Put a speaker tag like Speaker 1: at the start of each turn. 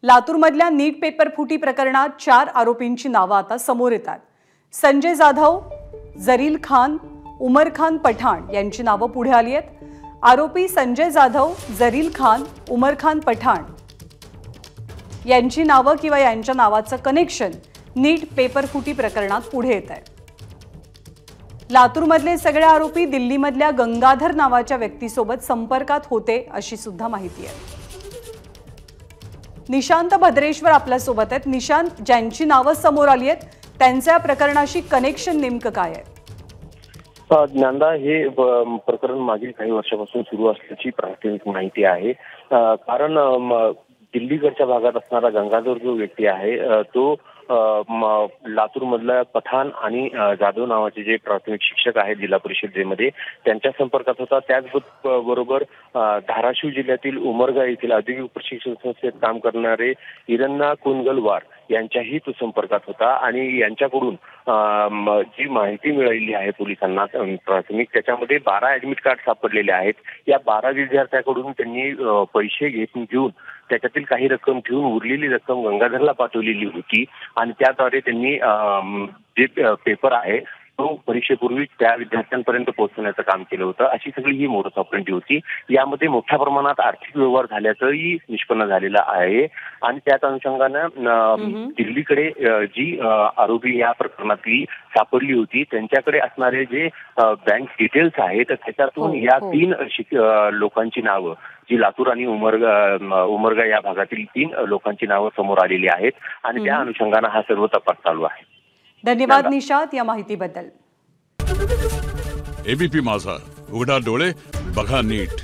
Speaker 1: लातूरमधल्या नीट paper फुटी प्रकरणात 4 आरोपींची नावं आता समोर येतात। संजय जाधव, जरील खान, उमर खान पठाण यांची नावं पुढे आली आहेत। आरोपी संजय जाधव, जरील खान, उमर खान पठाण यांची नावं किंवा यांच्या नावाचं कनेक्शन नीट पेपर फुटी प्रकरणात पुढे येत आहे। लातूरमधले सगळे आरोपी दिल्लीमधल्या गंगाधर नावाच्या व्यक्तीसोबत संपर्कात होते अशी सुद्धा माहिती आहे। निशांत भद्रेश्वर आपल्या सोबत आहेत। निशांत, ज्यांची नावं समोर आली आहेत त्यांच्या प्रकरणाशी कनेक्शन नेमकं काय आहे?
Speaker 2: ज्ञानदा, हे प्रकरण मागील काही वर्षापासून सुरू असल्याची प्राथमिक माहिती आहे। कारण दिल्लीकडच्या भागात असणारा गंगाधर जो व्यक्ती आहे तो लातूर मधला पठाण आणि जाधव नावाचे जे प्राथमिक शिक्षक आहेत जिल्हा परिषदेमध्ये त्यांच्या संपर्कात होता। त्याचबरोबर धाराशिव जिल्ह्यातील उमरगा येथील औद्योगिक प्रशिक्षण संस्थेत काम करणारे इरन्ना कुनगलवार यांच्याही तो संपर्कात होता आणि यांच्याकडून जी माहिती मिळालेली आहे पोलिसांना प्राथमिक, त्याच्यामध्ये 12 ऍडमिट कार्ड सापडलेले आहेत। या 12 विद्यार्थ्यांकडून त्यांनी पैसे घेऊन त्याच्यातील काही रक्कम ठेवून उरलेली रक्कम गंगाधरला पाठवलेली होती आणि त्याद्वारे त्यांनी जे पेपर आहे तो परीक्षेपूर्वी त्या विद्यार्थ्यांपर्यंत पोहोचवण्याचं काम केलं होतं। अशी सगळी ही मोडस ऑपरेंडी होती। यामध्ये मोठ्या प्रमाणात आर्थिक व्यवहार झाल्याचंही निष्पन्न झालेलं आहे आणि त्याच अनुषंगानं दिल्लीकडे जी आरोपी या प्रकरणातली सापडली होती त्यांच्याकडे असणारे जे बँक डिटेल्स आहेत त्याच्यातून या 3 लोकांची नावं जी लातूर आणि उमरगा या भागातील 3 लोकांची नावं समोर आलेली आहेत आणि त्या अनुषंगानं हा सर्व तपास चालू आहे।
Speaker 1: धन्यवाद निशांत या माहितीबद्दल।
Speaker 3: एबीपी माझा, उघडा डोळे बघा नीट।